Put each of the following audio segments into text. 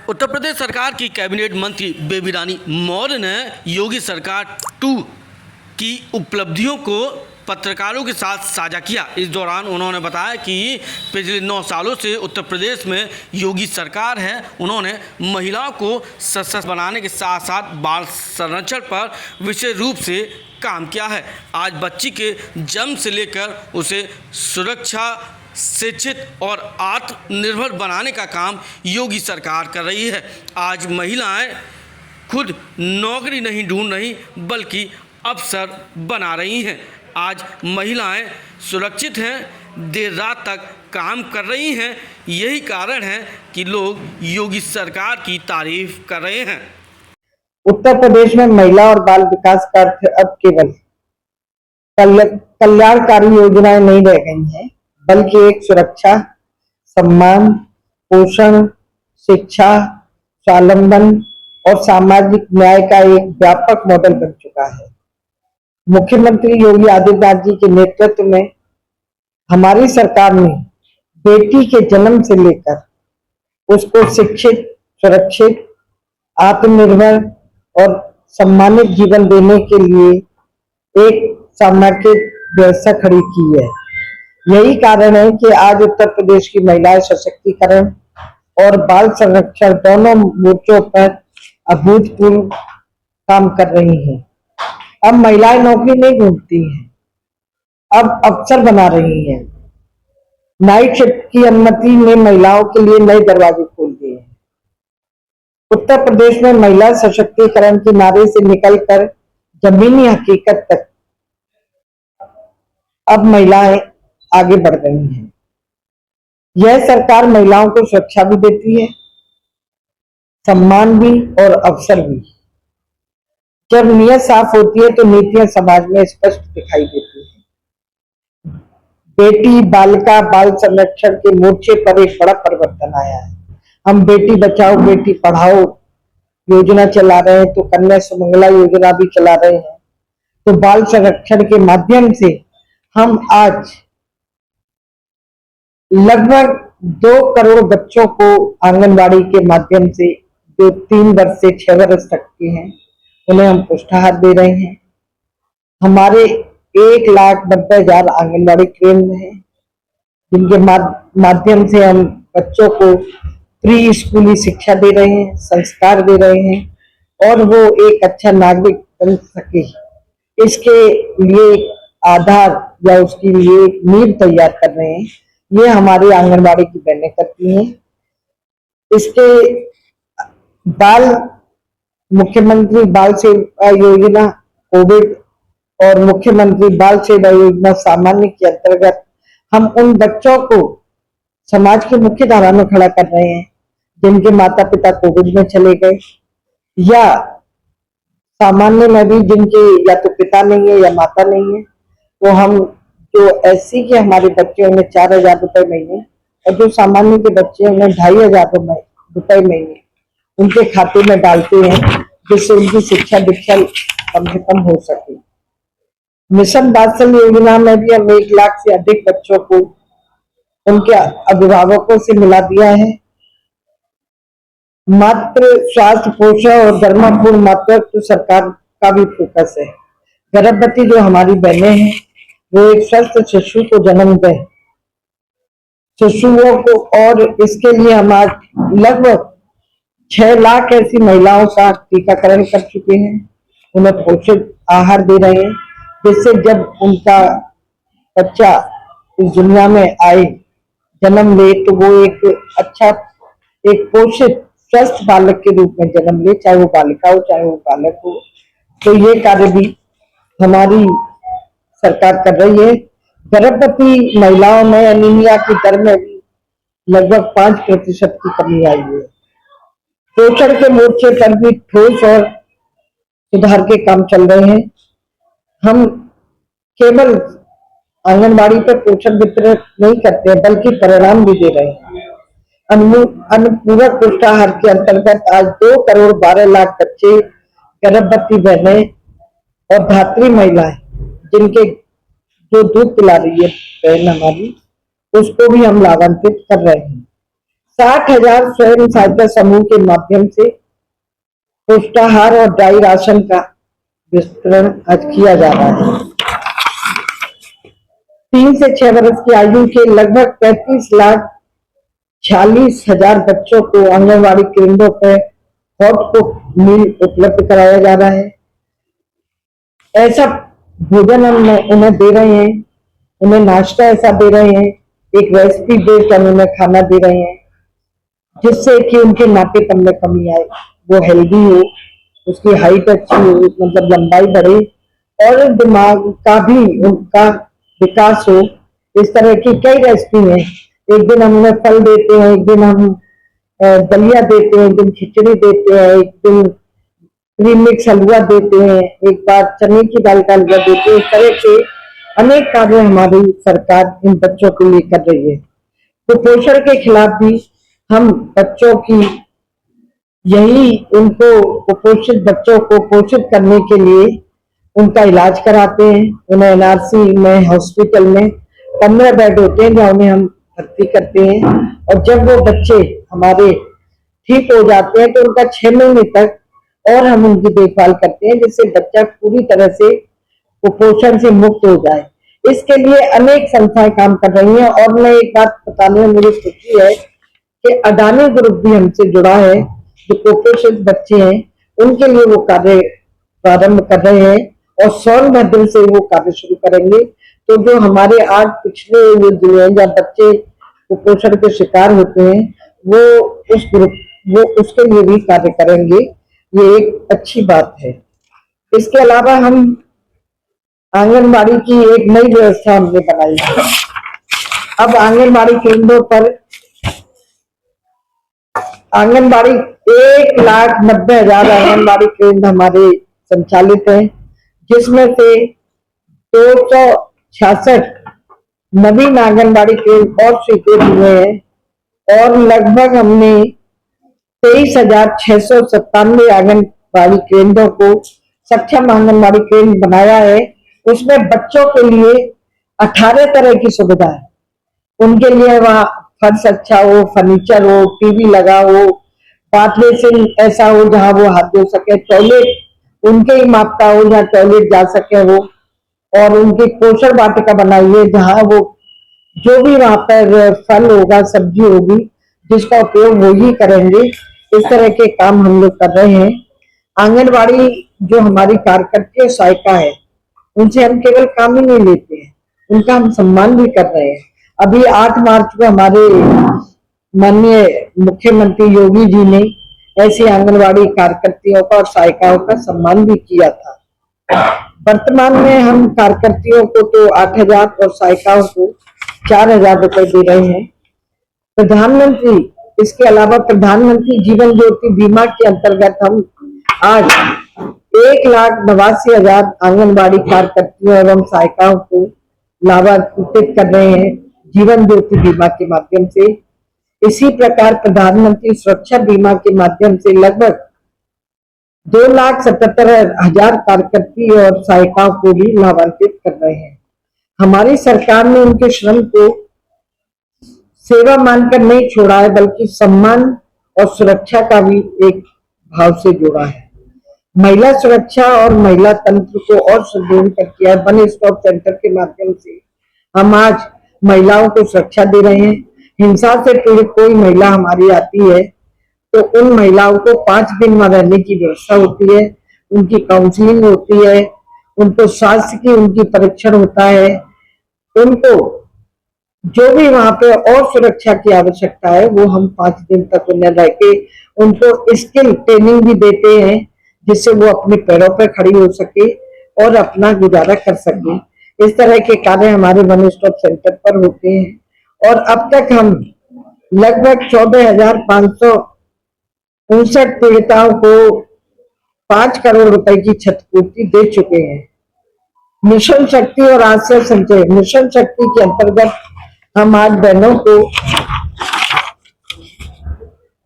उत्तर प्रदेश सरकार की कैबिनेट मंत्री बेबी रानी मौर्य ने योगी सरकार 2 की उपलब्धियों को पत्रकारों के साथ साझा किया। इस दौरान उन्होंने बताया कि पिछले 9 सालों से उत्तर प्रदेश में योगी सरकार है। उन्होंने महिलाओं को सशक्त बनाने के साथ साथ बाल संरक्षण पर विशेष रूप से काम किया है। आज बच्ची के जन्म से लेकर उसे सुरक्षा, शिक्षित और आत्मनिर्भर बनाने का काम योगी सरकार कर रही है। आज महिलाएं खुद नौकरी नहीं ढूंढ रही बल्कि अवसर बना रही हैं। आज महिलाएं सुरक्षित हैं, देर रात तक काम कर रही हैं। यही कारण है कि लोग योगी सरकार की तारीफ कर रहे हैं। उत्तर प्रदेश में महिला और बाल विकास का अर्थ अब केवल कल्याणकारी योजनाएं नहीं रह गई हैं, बल्कि एक सुरक्षा, सम्मान, पोषण, शिक्षा, स्वावलंबन और सामाजिक न्याय का एक व्यापक मॉडल बन चुका है। मुख्यमंत्री योगी आदित्यनाथ जी के नेतृत्व में हमारी सरकार ने बेटी के जन्म से लेकर उसको शिक्षित, सुरक्षित, आत्मनिर्भर और सम्मानित जीवन देने के लिए एक सामाजिक व्यवस्था खड़ी की है। यही कारण है कि आज उत्तर प्रदेश की महिलाएं सशक्तिकरण और बाल संरक्षण दोनों मोर्चों पर अभूतपूर्व काम कर रही हैं। अब महिलाएं नौकरी नहीं ढूंढती हैं, अब अवसर बना रही हैं। नाइट शिफ्ट की अनुमति ने महिलाओं के लिए नए दरवाजे खोल दिए हैं। उत्तर प्रदेश में महिला सशक्तिकरण के नारे से निकलकर जमीनी हकीकत तक अब महिलाएं आगे बढ़ रही हैं। यह सरकार महिलाओं को सुरक्षा भी देती है, सम्मान भी और अवसर भी। जब नीयत साफ होती है तो नीतियां समाज में स्पष्ट दिखाई देती है। बेटी, बालिका, बाल संरक्षण के मोर्चे पर एक बड़ा परिवर्तन आया है। हम बेटी बचाओ बेटी पढ़ाओ योजना चला रहे हैं, तो कन्या सुमंगला योजना भी चला रहे हैं। तो बाल संरक्षण के माध्यम से हम आज लगभग 2 करोड़ बच्चों को आंगनवाड़ी के माध्यम से, जो 3 वर्ष से 6 वर्ष तक के हैं, उन्हें हम पुष्टाहार दे रहे हैं। हमारे 1,90,000 आंगनवाड़ी केंद्र हैं, जिनके माध्यम से हम बच्चों को प्री स्कूली शिक्षा दे रहे हैं, संस्कार दे रहे हैं और वो एक अच्छा नागरिक बन सके। इसके लिए आधार या उसके लिए नींव तैयार कर रहे हैं। ये हमारी आंगनबाड़ी की बहनें करती हैं। इसके बाल मुख्यमंत्री बाल सेवा योजना कोविड और मुख्यमंत्री बाल सेवा योजना सामान्य के अंतर्गत हम उन बच्चों को समाज की मुख्य धारा में खड़ा कर रहे हैं जिनके माता पिता कोविड में चले गए, या सामान्य में भी जिनके या तो पिता नहीं है या माता नहीं है। तो हम जो एससी के हमारे बच्चे उन्हें 4,000 रुपए महीने और जो सामान्य के बच्चे उन्हें 2,500 रुपए महीने उनके खाते में डालते हैं, जिससे उनकी शिक्षा दीक्षा कम से कम हो सके। मिशन वात्सल्य योजना में भी हम 1 लाख से अधिक बच्चों को उनके अभिभावकों से मिला दिया है। मातृ स्वास्थ्य, पोषण और धर्मपूर्ण मातृत्व सरकार का भी फोकस है। गर्भवती जो हमारी बहनें हैं वो एक स्वस्थ शिशु को जन्म दें शिशुओं को, और इसके लिए हम आज लगभग 6 लाख ऐसी महिलाओं का टीकाकरण कर चुके हैं। उन्हें पोषित आहार दे रहे हैं, जिससे जब उनका बच्चा इस दुनिया में आए, जन्म ले, तो वो एक अच्छा, एक पोषित स्वस्थ बालक के रूप में जन्म ले, चाहे वो बालिका हो चाहे वो बालक हो। तो ये कार्य भी हमारी सरकार कर रही है। गर्भवती महिलाओं में एनीमिया की दर में भी लगभग 5% की कमी आई है। पोषण के मोर्चे पर भी ठोस और सुधार के काम चल रहे हैं। हम केवल आंगनबाड़ी पर पोषण वितरण नहीं करते हैं, बल्कि परिणाम भी दे रहे हैं। अनुपूरक पुष्टाहार के अंतर्गत आज 2 करोड़ 12 लाख बच्चे, गर्भवती बहनें और धात्री महिलाएं जिनके जो दूध पिला रही है बहन हमारी, उसको भी हम लाभान्वित कर रहे हैं। 60,000 स्वयं सहायता समूह के माध्यम से पुष्टाहार और ड्राई राशन का वितरण आज किया जा रहा है। 3 से 6 वर्ष की आयु के लगभग 35,46,000 बच्चों को आंगनबाड़ी केंद्रों पर हॉट कुक मील उपलब्ध कराया जा रहा है। ऐसा भोजन हम उन्हें दे रहे हैं, उन्हें नाश्ता ऐसा दे रहे हैं, एक रेसिपी बेस्ड हम उन्हें खाना दे रहे हैं, जिससे कि उनके नापेपन में कमी आए, वो हेल्दी हो, उसकी हाइट अच्छी हो, मतलब लंबाई बढ़े और दिमाग का भी उनका विकास हो। इस तरह की कई रेसिपी हैं। एक दिन हम उन्हें फल देते हैं, एक दिन हम दलिया देते हैं, एक दिन खिचड़ी देते हैं, एक दिन क्रीम मिक्स हलवा देते हैं, एक बार चने की दाल का हलवा देते हैं। इस तरह के अनेक कार्य हमारी सरकार इन बच्चों के लिए कर रही है। कुपोषण के खिलाफ भी हम बच्चों की उनको कुपोषित बच्चों को पोषित करने के लिए उनका इलाज कराते हैं। उन्हें एनआरसी में हॉस्पिटल में 15 बेड होते हैं जहाँ उन्हें हम भर्ती करते हैं, और जब वो बच्चे हमारे ठीक हो जाते हैं तो उनका 6 महीने तक और हम उनकी देखभाल करते हैं, जिससे बच्चा पूरी तरह से कुपोषण से मुक्त हो जाए। इसके लिए अनेक संस्थाएं काम कर रही हैं। और मैं एक बात बताने में मुझे खुशी है कि अडानी ग्रुप भी हमसे जुड़ा है, जो कुपोषित बच्चे हैं उनके लिए वो कार्य प्रारंभ कर रहे हैं और सोनभद्र से वो कार्य शुरू करेंगे। तो जो हमारे 8 पिछले जिले हैं जहाँ बच्चे कुपोषण के शिकार होते हैं, वो उसके लिए भी कार्य करेंगे। ये एक अच्छी बात है। इसके अलावा हम आंगनबाड़ी की एक नई व्यवस्था हमने बनाई है। अब आंगनबाड़ी केंद्रों पर आंगनबाड़ी 1,90,000 आंगनबाड़ी केंद्र हमारे संचालित हैं, जिसमें से 266 नवीन आंगनबाड़ी केंद्र और स्वीकृत हुए हैं और लगभग हमने 23,697 आंगनबाड़ी केंद्रों को सक्षम आंगनबाड़ी केंद्र बनाया है। उसमें बच्चों के लिए 18 तरह की सुविधा है। उनके लिए वहाँ फर्श अच्छा हो, फर्नीचर हो, टीवी लगा हो, बाथ बेसिन ऐसा हो जहाँ वो हाथ धो सके, टॉयलेट उनके ही माप का हो जहाँ टॉयलेट जा सके वो, और उनकी पोषण वाटिका बनाई है जहाँ वो जो भी वहां पर फल होगा, सब्जी होगी, जिसका उपयोग वो ही करेंगे। इस तरह के काम हम लोग कर रहे हैं। आंगनबाड़ी जो हमारी कार्यकर्ती और सहायिका है, उनसे हम केवल काम ही नहीं लेते हैं, उनका हम सम्मान भी कर रहे हैं। अभी 8 मार्च को हमारे माननीय मुख्यमंत्री योगी जी ने ऐसी आंगनबाड़ी कार्यकर्तियों का और सहायिकाओं का सम्मान भी किया था। वर्तमान में हम कार्यकर्तियों को तो 8,000 और सहायिकाओं को 4,000 रुपए दे रहे हैं। प्रधानमंत्री, इसके अलावा प्रधानमंत्री जीवन ज्योति बीमा के अंतर्गत हम आज 1,89,000 आंगनबाड़ी कार्यकर्तियों एवं सहायिकाओं को लाभान्वित कर रहे हैं जीवन ज्योति बीमा के माध्यम से। इसी प्रकार प्रधानमंत्री सुरक्षा बीमा के माध्यम से लगभग 2,77,000 कार्यकर्ती और सहायिकाओं को भी लाभान्वित कर रहे हैं। हमारी सरकार ने उनके श्रम को सेवा मानकर नहीं छोड़ा है, बल्कि सम्मान और सुरक्षा का भी एक भाव से जोड़ा है। महिला सुरक्षा और महिला तंत्र को और सुदृढ़ कर किया है। वन स्टॉप सेंटर के माध्यम से हम आज महिलाओं को सुरक्षा दे रहे हैं। हिंसा से पीड़ित कोई महिला हमारी आती है तो उन महिलाओं को 5 दिन वहां रहने की व्यवस्था होती है, उनकी काउंसलिंग होती है, उनको स्वास्थ्य की उनकी परीक्षण होता है, उनको जो भी वहां पे और सुरक्षा की आवश्यकता है वो हम 5 दिन तक उन्हें रह के उनको स्किल ट्रेनिंग भी देते हैं, जिससे वो अपने पैरों पर खड़ी हो सके और अपना गुजारा कर सके। इस तरह के कार्य हमारे वन स्टॉप सेंटर पर होते हैं और अब तक हम लगभग 14,559 पीड़िताओं को 5 करोड़ रुपए की क्षतिपूर्ति दे चुके हैं। मिशन शक्ति और आश्रय संचय, मिशन शक्ति के अंतर्गत हम आज बहनों को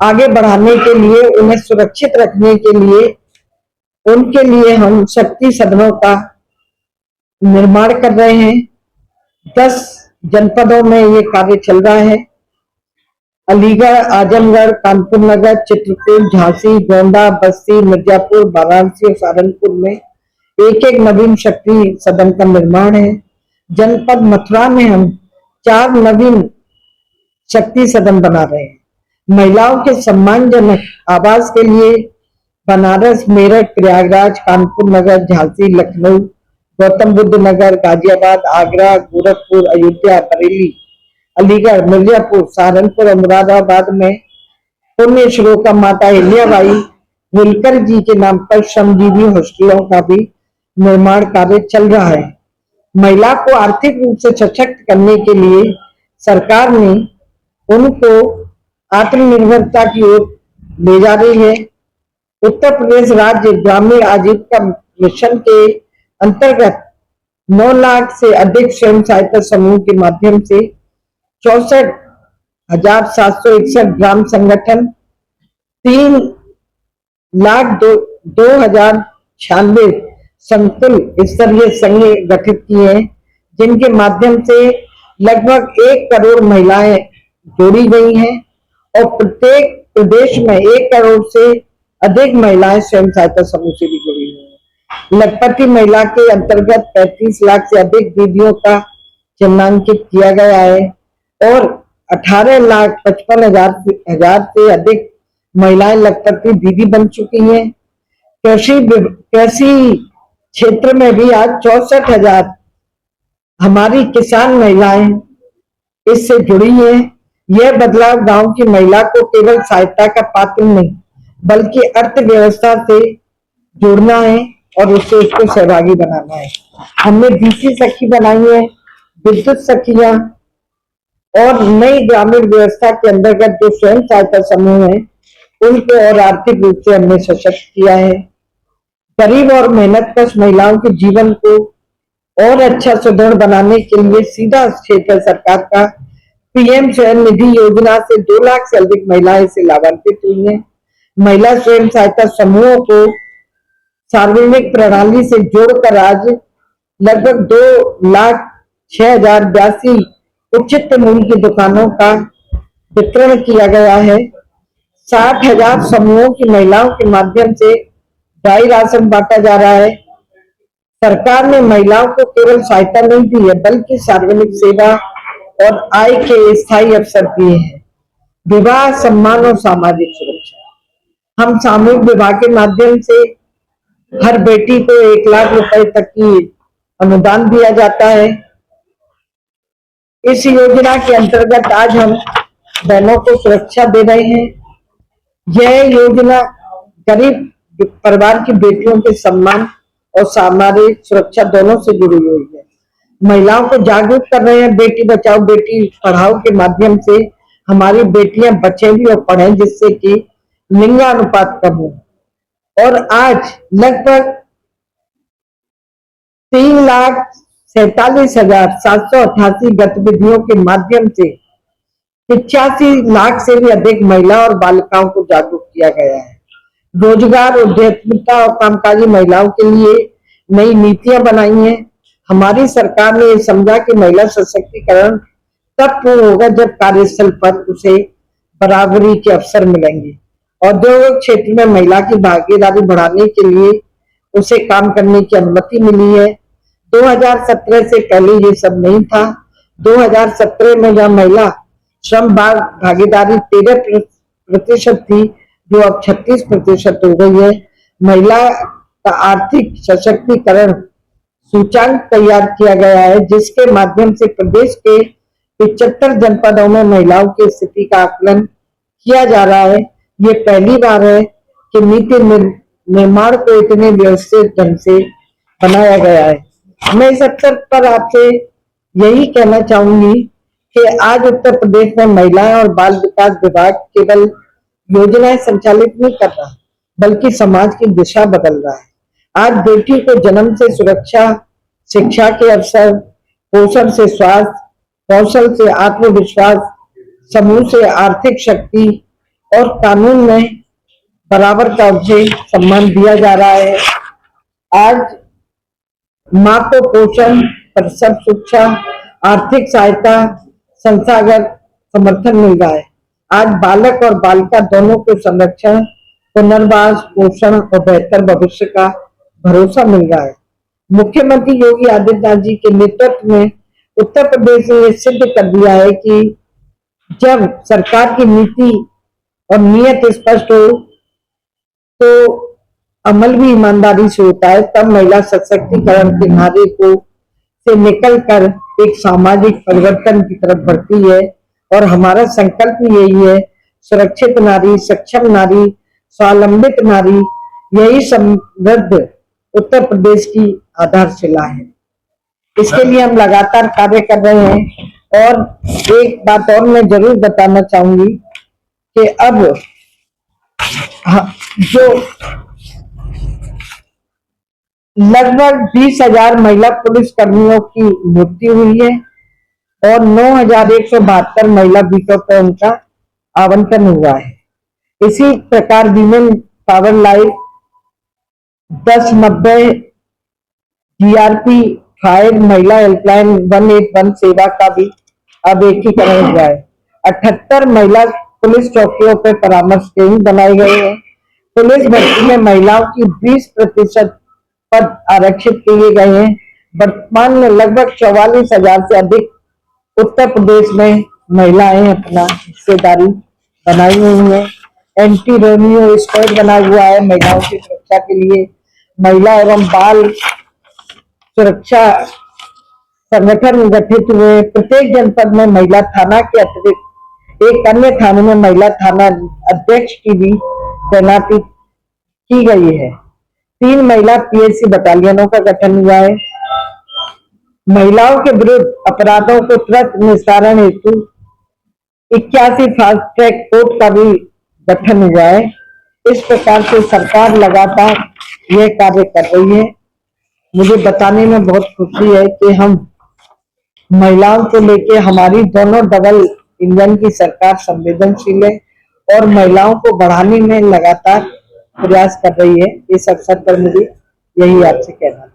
आगे बढ़ाने के लिए, उन्हें सुरक्षित रखने के लिए, उनके लिए हम शक्ति सदनों का निर्माण कर रहे हैं। 10 जनपदों में ये कार्य चल रहा है। अलीगढ़, आजमगढ़, कानपुर नगर, चित्रकूट, झांसी, गोंडा, बस्ती, मिर्जापुर, वाराणसी और सहारनपुर में एक एक नवीन शक्ति सदन का निर्माण है। जनपद मथुरा में हम 4 नवीन शक्ति सदन बना रहे हैं। महिलाओं के सम्मानजनक आवास के लिए बनारस, मेरठ, प्रयागराज, कानपुर नगर, झांसी, लखनऊ, गौतम बुद्ध नगर, गाजियाबाद, आगरा, गोरखपुर, अयोध्या, बरेली, अलीगढ़, मिर्जापुर, सहारनपुर और मुरादाबाद में पुण्य श्लोका माता अहिल्याबाई होलकर जी के नाम पर श्रमजीवी हॉस्टलों का भी निर्माण कार्य चल रहा है। महिला को आर्थिक रूप से सशक्त करने के लिए सरकार ने उनको आत्मनिर्भरता की ओर ले जा रही है। उत्तर प्रदेश राज्य ग्रामीण आजीविका मिशन के अंतर्गत 9 लाख से अधिक स्वयं सहायता समूह के माध्यम से 64,761 ग्राम संगठन 3,02,096 संकुल स्तरीय संघ गठित किए हैं, जिनके माध्यम से लगभग 1 करोड़ महिलाएं जोड़ी गई हैं और प्रत्येक प्रदेश में 1 करोड़ से अधिक महिलाएं स्वयं सहायता समूह से भी जुड़ी हुई हैं। लखपति महिला के अंतर्गत 35 लाख से अधिक दीदियों का चिन्हांकित किया गया है और 18,55,000 से अधिक महिलाएं लखपति दीदी बन चुकी हैं। कृषि क्षेत्र में भी आज 64,000 हमारी किसान महिलाएं इससे जुड़ी हैं। यह बदलाव गांव की महिला को केवल सहायता का पात्र नहीं बल्कि अर्थव्यवस्था से जोड़ना है और उससे उसको सहभागी बनाना है। हमने बीसी सखी बनाई है, विद्युत सखियां और नई ग्रामीण व्यवस्था के अंतर्गत जो स्वयं सहायता समूह है उनको और आर्थिक रूप से हमने सशक्त किया है। गरीब और मेहनतकश महिलाओं के जीवन को और अच्छा सुदृढ़ बनाने के लिए सीधा क्षेत्र सरकार का पीएम स्वयं निधि योजना से 2 लाख से अधिक महिलाएं इससे लाभान्वित हुई हैं। महिला स्वयं सहायता समूहों को सार्वजनिक प्रणाली से जोड़कर आज लगभग 2,06,082 उचित मूल्य की दुकानों का वितरण किया गया है। 60,000 समूहों की महिलाओं के माध्यम से ड्राई राशन बांटा जा रहा है। सरकार ने महिलाओं को केवल सहायता नहीं दी है बल्कि सार्वजनिक सेवा और आय के स्थायी अवसर दिए हैं। विवाह, सम्मान और सामाजिक सुरक्षा। हम सामूहिक विवाह के माध्यम से हर बेटी को 1 लाख रुपए तक की अनुदान दिया जाता है। इस योजना के अंतर्गत आज हम बहनों को सुरक्षा दे रहे हैं। यह योजना गरीब परिवार की बेटियों के सम्मान और सामाजिक सुरक्षा दोनों से जुड़ी हुई है। महिलाओं को जागरूक कर रहे हैं। बेटी बचाओ बेटी पढ़ाओ के माध्यम से हमारी बेटियां बचे भी और पढ़ें, जिससे कि लिंगानुपात कम हो। और आज लगभग 3,47,788 गतिविधियों के माध्यम से 85 लाख से भी अधिक महिला और बालिकाओं को जागरूक किया गया है। रोजगार, उद्यमिता और कामकाजी महिलाओं के लिए नई नीतियां बनाई हैं। हमारी सरकार ने यह समझा कि महिला सशक्तिकरण तब पूर्ण होगा जब कार्यस्थल पर उसे बराबरी के अवसर मिलेंगे। औद्योगिक क्षेत्र में महिला की भागीदारी बढ़ाने के लिए उसे काम करने की अनुमति मिली है। 2017 से पहले ये सब नहीं था। 2017 में जब महिला श्रम भागीदारी 13% थी, जो अब 36% हो गई है। महिला का आर्थिक सशक्तिकरण सूचांक तैयार किया गया है, जिसके माध्यम से प्रदेश के 75 जनपदों में महिलाओं की स्थिति का आकलन किया जा रहा है। ये पहली बार है कि नीति निर्माण को इतने व्यवस्थित ढंग से बनाया गया है। मैं इस अवसर पर आपसे यही कहना चाहूंगी कि आज उत्तर प्रदेश में महिलाएं और बाल विकास विभाग केवल योजनाएं संचालित नहीं कर रहा बल्कि समाज की दिशा बदल रहा है। आज बेटी को जन्म से सुरक्षा, शिक्षा के अवसर, पोषण से स्वास्थ्य, कौशल से आत्मविश्वास, समूह से आर्थिक शक्ति और कानून में बराबर का उसे सम्मान दिया जा रहा है। आज माँ को पोषण, प्रसव शिक्षा, आर्थिक सहायता, संस्थागत समर्थन मिल रहा है। आज बालक और बालिका दोनों को संरक्षण, पुनर्वास, पोषण और बेहतर भविष्य का भरोसा मिल रहा है। मुख्यमंत्री योगी आदित्यनाथ जी के नेतृत्व में उत्तर प्रदेश ने सिद्ध कर दिया है कि जब सरकार की नीति और नीयत स्पष्ट हो तो अमल भी ईमानदारी से होता है, तब महिला सशक्तिकरण के नारे को से निकलकर एक सामाजिक परिवर्तन की तरफ बढ़ती है। और हमारा संकल्प यही है, सुरक्षित नारी, सक्षम नारी, स्वावलंबित नारी, यही समृद्ध उत्तर प्रदेश की आधारशिला है। इसके लिए हम लगातार कार्य कर रहे हैं। और एक बात और मैं जरूर बताना चाहूंगी कि अब जो लगभग 20,000 महिला पुलिस कर्मियों की नियुक्ति हुई है और 9,172 महिला बीटों पर उनका आवंटन हुआ है। इसी प्रकार women power line 1090 GRP fire महिला हेल्पलाइन 181 सेवा का भी अब एकीकरण हुआ है। 78 महिला पुलिस चौकियों पर परामर्श केंद्र बनाए गए हैं। पुलिस भर्ती में महिलाओं की 20% पद आरक्षित किए गए हैं। वर्तमान में लगभग 44,000 से अधिक उत्तर प्रदेश में महिलाएं अपना हिस्सेदारी बनाई हुई है। एंटी रोमियो स्क्वाड बना हुआ है महिलाओं की सुरक्षा के लिए। महिला एवं बाल सुरक्षा संगठन गठित हुए। प्रत्येक जनपद में महिला थाना के अतिरिक्त एक अन्य थाने में महिला थाना अध्यक्ष की भी तैनाती की गई है। 3 महिला पीएससी बटालियनों का गठन हुआ है। महिलाओं के विरुद्ध अपराधों को तुरंत निस्तारण हेतु 81 फास्ट ट्रैक कोर्ट का भी गठन हुआ है। इस प्रकार से सरकार लगातार यह कार्य कर रही है। मुझे बताने में बहुत खुशी है कि हम महिलाओं को लेके हमारी दोनों डबल इंजन की सरकार संवेदनशील है और महिलाओं को बढ़ाने में लगातार प्रयास कर रही है। इस अवसर पर मुझे यही आपसे कहना है।